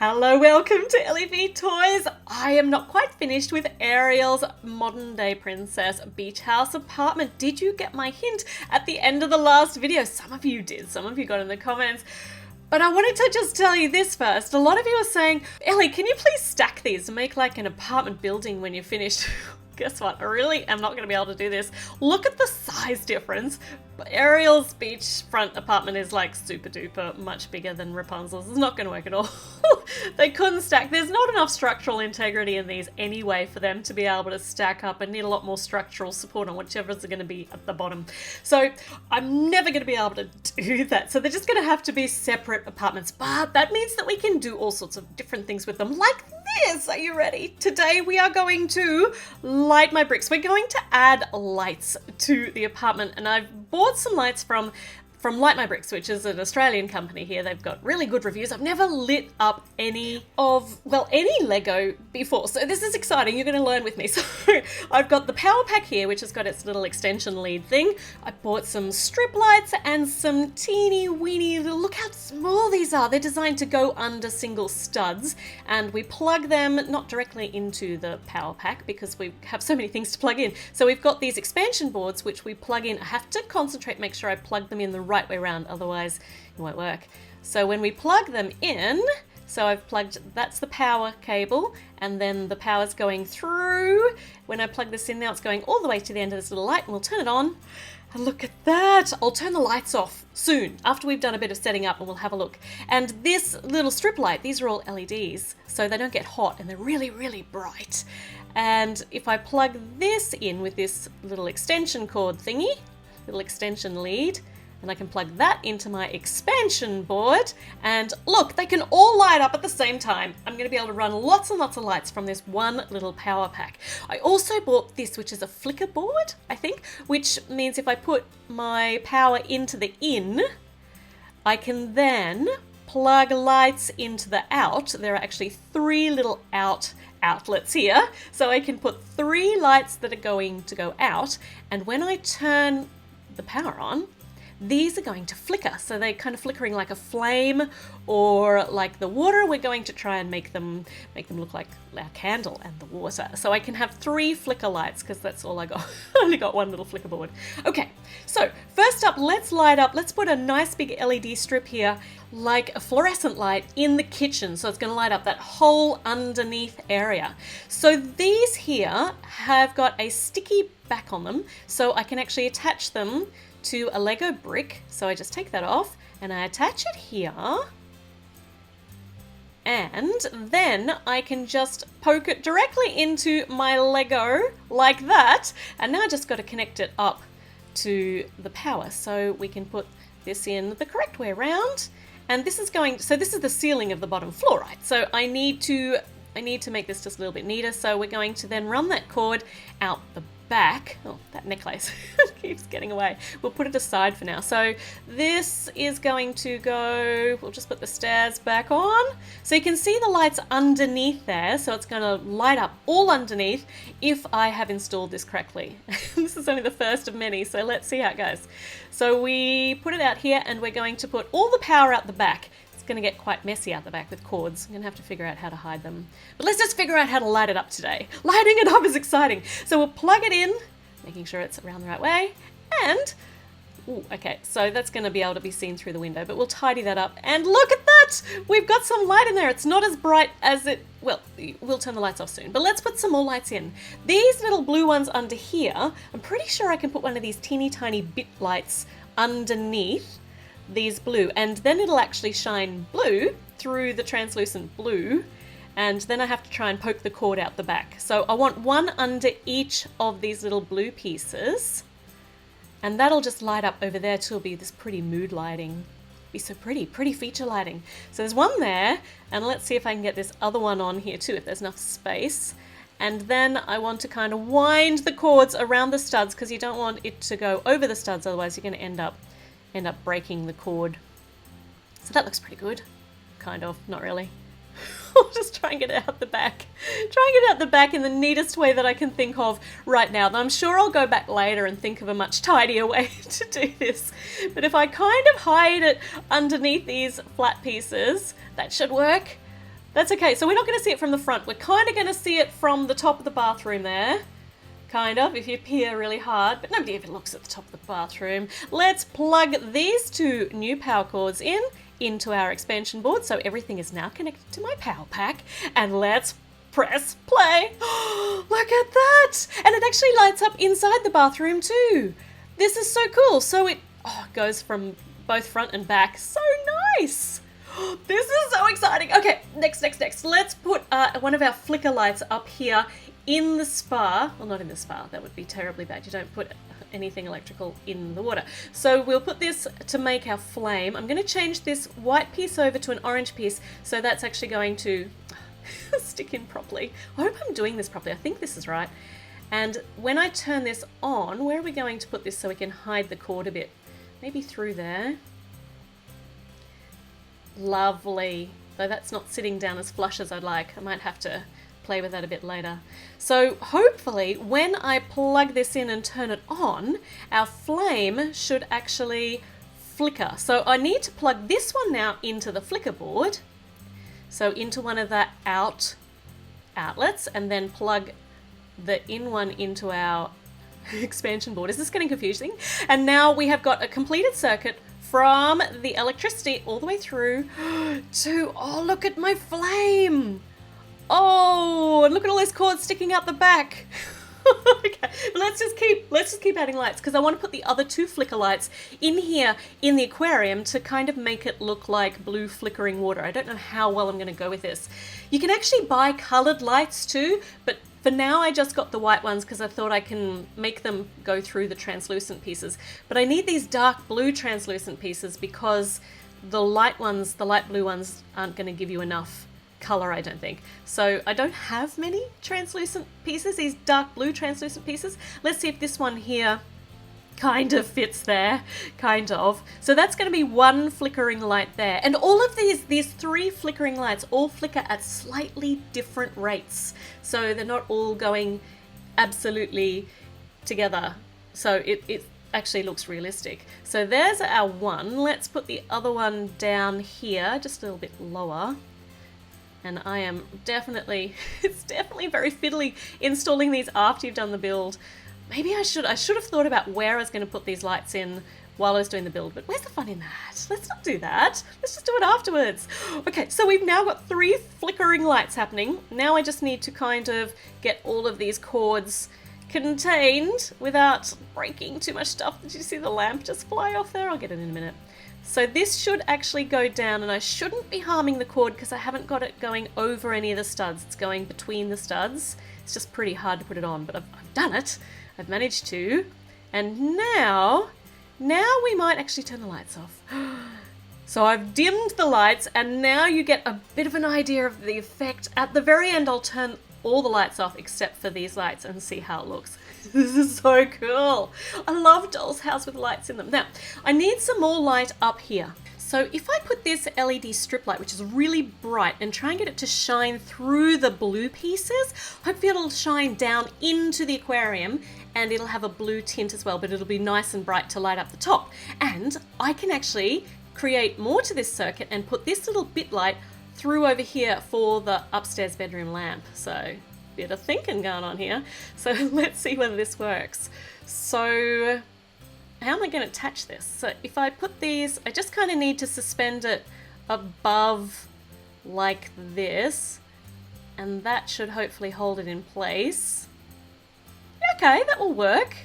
Hello, welcome to LEV Toys. I am not quite finished with Ariel's modern day princess beach house apartment. Did you get my hint at the end of the last video? Some of you did, some of you got in the comments. But I wanted to just tell you this first. A lot of you are saying, Ellie, can you please stack these and make like an apartment building when you're finished? Guess what? I really am not going to be able to do this. Look at the size difference. Ariel's beachfront apartment is like super duper much bigger than Rapunzel's. It's not going to work at all. They couldn't stack. There's not enough structural integrity in these anyway for them to be able to stack up and need a lot more structural support on whichever's going to be at the bottom. So I'm never going to be able to do that. So they're just going to have to be separate apartments. But that means that we can do all sorts of different things with them like this. Are you ready? Today we are going to light my bricks. We're going to add lights to the apartment, and I've bought some lights from Light My Bricks, which is an Australian company here. They've got really good reviews. I've never lit up any Lego before, so this is exciting. You're going to learn with me. So I've got the power pack here, which has got its little extension lead thing. I bought some strip lights and some teeny weeny, look how small these are. They're designed to go under single studs, and we plug them not directly into the power pack because we have so many things to plug in. So we've got these expansion boards which we plug in. I have to concentrate, make sure I plug them in the right way around, otherwise it won't work. So when we plug them in, so I've plugged, that's the power cable, and then the power's going through. When I plug this in now, it's going all the way to the end of this little light, and we'll turn it on. And look at that. I'll turn the lights off soon, after we've done a bit of setting up, and we'll have a look. And this little strip light, these are all LEDs, so they don't get hot, and they're really, really bright. And if I plug this in with this little extension cord thingy, little extension lead, and I can plug that into my expansion board, and look, they can all light up at the same time. I'm going to be able to run lots and lots of lights from this one little power pack. I also bought this, which is a flicker board, I think, which means if I put my power into the in, I can then plug lights into the out. There are actually 3 little outlets here, so I can put 3 lights that are going to go out, and when I turn the power on, these are going to flicker. So they're kind of flickering like a flame or like the water. We're going to try and make them look like our candle and the water. So I can have 3 flicker lights because that's all I got. I only got 1 little flicker board. Okay, so first up, let's light up. Let's put a nice big LED strip here, like a fluorescent light in the kitchen. So it's going to light up that whole underneath area. So these here have got a sticky back on them, so I can actually attach them to a Lego brick. So I just take that off and I attach it here, and then I can just poke it directly into my Lego like that, and now I just got to connect it up to the power so we can put this in the correct way around. And this is this is the ceiling of the bottom floor, right? So I need to make this just a little bit neater, so we're going to then run that cord out the back. Oh, that necklace keeps getting away. We'll put it aside for now. So this is going to go, we'll just put the stairs back on. So you can see the lights underneath there. So it's going to light up all underneath if I have installed this correctly. This is only the first of many, so let's see how it goes. So we put it out here, and we're going to put all the power out the back. Going to get quite messy out the back with cords. I'm going to have to figure out how to hide them. But let's just figure out how to light it up today. Lighting it up is exciting. So we'll plug it in, making sure it's around the right way, and okay, so that's going to be able to be seen through the window, but we'll tidy that up. And look at that! We've got some light in there. It's not as bright as it, well, we'll turn the lights off soon, but let's put some more lights in. These little blue ones under here, I'm pretty sure I can put one of these teeny tiny bit lights underneath these blue, and then it'll actually shine blue through the translucent blue, and then I have to try and poke the cord out the back. So I want one under each of these little blue pieces, and that'll just light up over there too. It'll be this pretty mood lighting. Be so pretty feature lighting. So there's one there, and let's see if I can get this other one on here too, if there's enough space. And then I want to kind of wind the cords around the studs, because you don't want it to go over the studs, otherwise you're going to end up breaking the cord. So that looks pretty good. Kind of, not really. I'll just try and get it out the back. Try and get it out the back in the neatest way that I can think of right now. I'm sure I'll go back later and think of a much tidier way to do this. But if I kind of hide it underneath these flat pieces, that should work. That's okay. So we're not going to see it from the front. We're kind of going to see it from the top of the bathroom there. Kind of, if you peer really hard, but nobody even looks at the top of the bathroom. Let's plug these two new power cords into our expansion board, so everything is now connected to my power pack, and let's press play. Look at that! And it actually lights up inside the bathroom too. This is so cool. So it goes from both front and back. So nice! This is so exciting. Okay, next. Let's put one of our flicker lights up here in the spa. Well, not in the spa. That would be terribly bad. You don't put anything electrical in the water. So we'll put this to make our flame. I'm going to change this white piece over to an orange piece, so that's actually going to stick in properly. I hope I'm doing this properly. I think this is right. And when I turn this on, where are we going to put this so we can hide the cord a bit? Maybe through there. Lovely. Though that's not sitting down as flush as I'd like. I might have to play with that a bit later. So hopefully when I plug this in and turn it on, our flame should actually flicker. So I need to plug this one now into the flicker board. So into one of the outlets, and then plug the in one into our expansion board. Is this getting confusing? And now we have got a completed circuit from the electricity all the way through to, oh, look at my flame. Oh, and look at all those cords sticking out the back. Okay, let's just keep adding lights, because I want to put the other two flicker lights in here in the aquarium to kind of make it look like blue flickering water. I don't know how well I'm going to go with this. You can actually buy colored lights too, but for now I just got the white ones because I thought I can make them go through the translucent pieces. But I need these dark blue translucent pieces because the light ones, the light blue ones, aren't going to give you enough color, I don't think. So I don't have many translucent pieces, these dark blue translucent pieces. Let's see if this one here kind of fits there, kind of. So that's going to be one flickering light there. And all of these three flickering lights all flicker at slightly different rates. So they're not all going absolutely together. So it actually looks realistic. So there's our one. Let's put the other one down here, just a little bit lower. And I am definitely, it's definitely very fiddly installing these after you've done the build. Maybe I should have thought about where I was going to put these lights in while I was doing the build, but where's the fun in that? Let's not do that. Let's just do it afterwards. Okay, so we've now got three flickering lights happening. Now I just need to kind of get all of these cords contained without breaking too much stuff. Did you see the lamp just fly off there? I'll get it in a minute. So this should actually go down, and I shouldn't be harming the cord because I haven't got it going over any of the studs. It's going between the studs. It's just pretty hard to put it on, but I've done it. I've managed to. And now we might actually turn the lights off. So I've dimmed the lights, and now you get a bit of an idea of the effect. At the very end, I'll turn all the lights off except for these lights and see how it looks. This is so cool. I love Doll's House with lights in them. Now, I need some more light up here. So if I put this LED strip light, which is really bright, and try and get it to shine through the blue pieces, hopefully it'll shine down into the aquarium and it'll have a blue tint as well, but it'll be nice and bright to light up the top. And I can actually create more to this circuit and put this little bit light through over here for the upstairs bedroom lamp. So bit of thinking going on here. So let's see whether this works. So how am I going to attach this? So if I put these, I just kind of need to suspend it above like this, and that should hopefully hold it in place. Okay, that will work.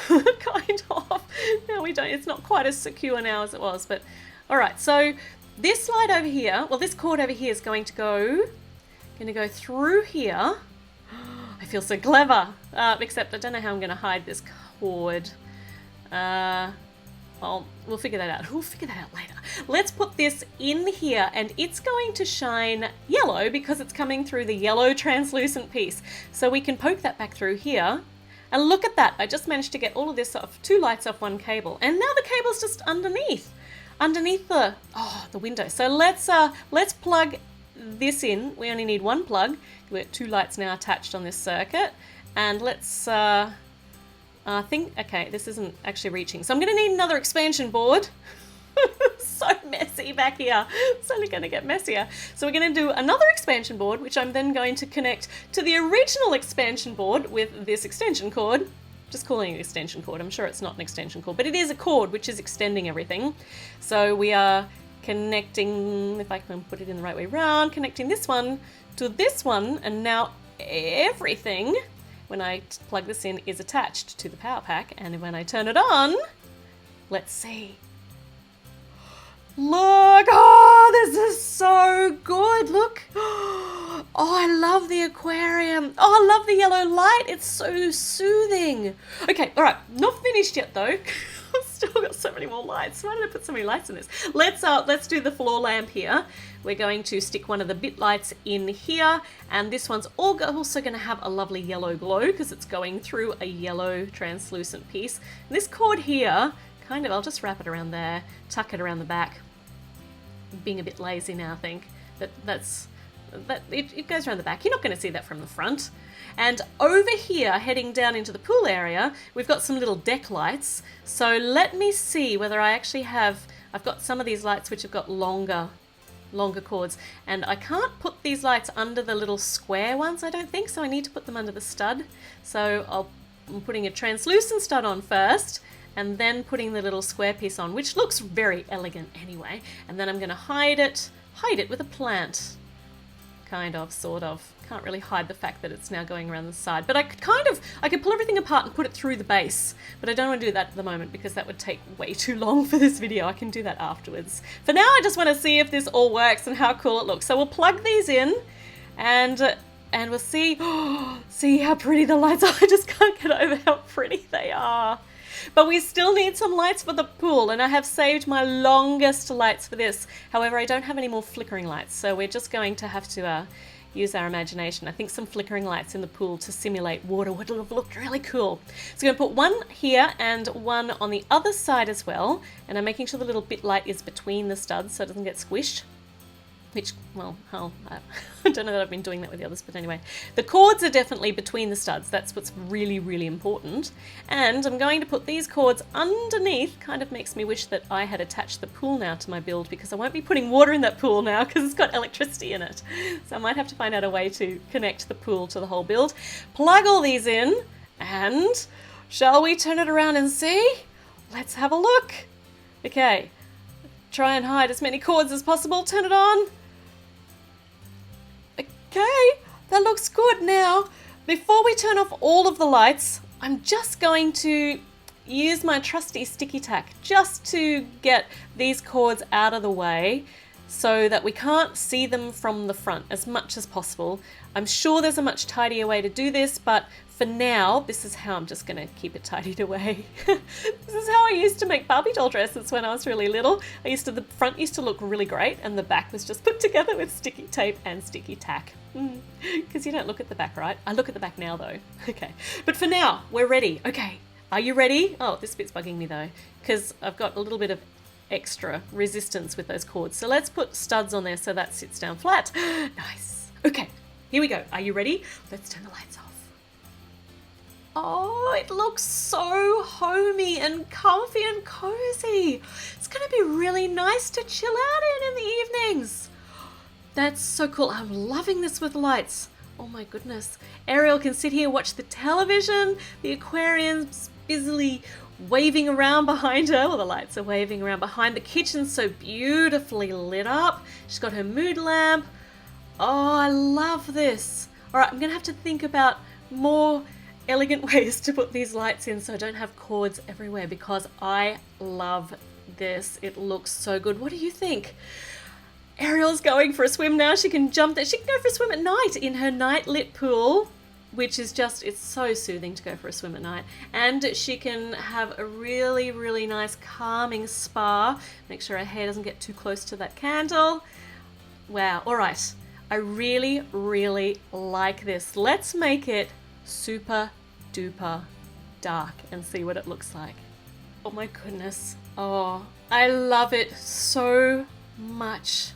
Kind of. No, we don't. It's not quite as secure now as it was, but all right. So this light over here, well, this cord over here is going to go through here. I feel so clever, except I don't know how I'm going to hide this cord. Well, we'll figure that out. We'll figure that out later. Let's put this in here, and it's going to shine yellow because it's coming through the yellow translucent piece. So we can poke that back through here. And look at that. I just managed to get all of this off, two lights off one cable. And now the cable's just underneath the window. So let's plug this in. We only need one plug. We've got two lights now attached on this circuit. And let's okay, this isn't actually reaching. So I'm going to need another expansion board. So messy back here. It's only going to get messier. So we're going to do another expansion board, which I'm then going to connect to the original expansion board with this extension cord. Just calling it an extension cord. I'm sure it's not an extension cord, but it is a cord which is extending everything. So we are connecting, if I can put it in the right way around, connecting this one to this one, and now everything, when I plug this in, is attached to the power pack. And when I turn it on, let's see. Look, oh, this is so good. Look. Oh, I love the aquarium. Oh, I love the yellow light. It's so soothing. Okay, all right, not finished yet though. I've still got so many more lights. Why did I put so many lights in this? Let's do the floor lamp here. We're going to stick one of the bit lights in here, and this one's also going to have a lovely yellow glow because it's going through a yellow translucent piece. And this cord here, kind of, I'll just wrap it around there, tuck it around the back. Being a bit lazy now, I think. It goes around the back. You're not going to see that from the front. And over here, heading down into the pool area, we've got some little deck lights. So let me see whether I actually have... I've got some of these lights which have got longer cords. And I can't put these lights under the little square ones, I don't think. So I need to put them under the stud. So I'm putting a translucent stud on first, and then putting the little square piece on, which looks very elegant anyway. And then I'm going to hide it with a plant. Kind of, sort of. Can't really hide the fact that it's now going around the side. But I could pull everything apart and put it through the base. But I don't want to do that at the moment because that would take way too long for this video. I can do that afterwards. For now, I just want to see if this all works and how cool it looks. So we'll plug these in and we'll see. See how pretty the lights are. I just can't get over how pretty they are. But we still need some lights for the pool, and I have saved my longest lights for this. However, I don't have any more flickering lights, so we're just going to have to use our imagination. I think some flickering lights in the pool to simulate water would have looked really cool. So I'm going to put one here and one on the other side as well, and I'm making sure the little bit light is between the studs so it doesn't get squished. Which, well, I don't know that I've been doing that with the others, but anyway. The cords are definitely between the studs. That's what's really, really important. And I'm going to put these cords underneath. Kind of makes me wish that I had attached the pool now to my build, because I won't be putting water in that pool now because it's got electricity in it. So I might have to find out a way to connect the pool to the whole build. Plug all these in, and shall we turn it around and see? Let's have a look. Okay. Try and hide as many cords as possible. Turn it on. Okay, that looks good. Now, before we turn off all of the lights, I'm just going to use my trusty sticky tack just to get these cords out of the way so that we can't see them from the front as much as possible. I'm sure there's a much tidier way to do this, but for now, this is how I'm just going to keep it tidied away. This is how I used to make Barbie doll dresses when I was really little. The front used to look really great, and the back was just put together with sticky tape and sticky tack. Because you don't look at the back, right? I look at the back now, though. Okay, but for now, we're ready. Okay, are you ready? Oh, this bit's bugging me, though, because I've got a little bit of extra resistance with those cords. So let's put studs on there so that sits down flat. Nice. Okay, here we go. Are you ready? Let's turn the lights off. Oh, it looks so homey and comfy and cozy. It's going to be really nice to chill out in the evenings. That's so cool. I'm loving this with lights. Oh my goodness. Ariel can sit here, watch the television. The aquarium's busily waving around behind her. Well, the lights are waving around behind. The kitchen's so beautifully lit up. She's got her mood lamp. Oh, I love this. All right, I'm going to have to think about more elegant ways to put these lights in so I don't have cords everywhere, because I love this. It looks so good. What do you think? Ariel's going for a swim now. She can jump there. She can go for a swim at night in her night lit pool, which is just, it's so soothing to go for a swim at night. And she can have a really, really nice calming spa. Make sure her hair doesn't get too close to that candle. Wow. All right. I really, really like this. Let's make it super duper dark and see what it looks like. Oh my goodness. Oh, I love it so much.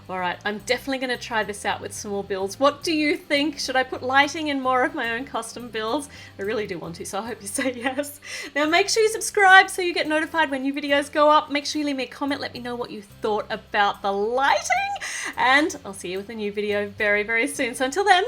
Alright, I'm definitely going to try this out with some more builds. What do you think? Should I put lighting in more of my own custom builds? I really do want to, so I hope you say yes. Now make sure you subscribe so you get notified when new videos go up. Make sure you leave me a comment, let me know what you thought about the lighting. And I'll see you with a new video very, very soon. So until then,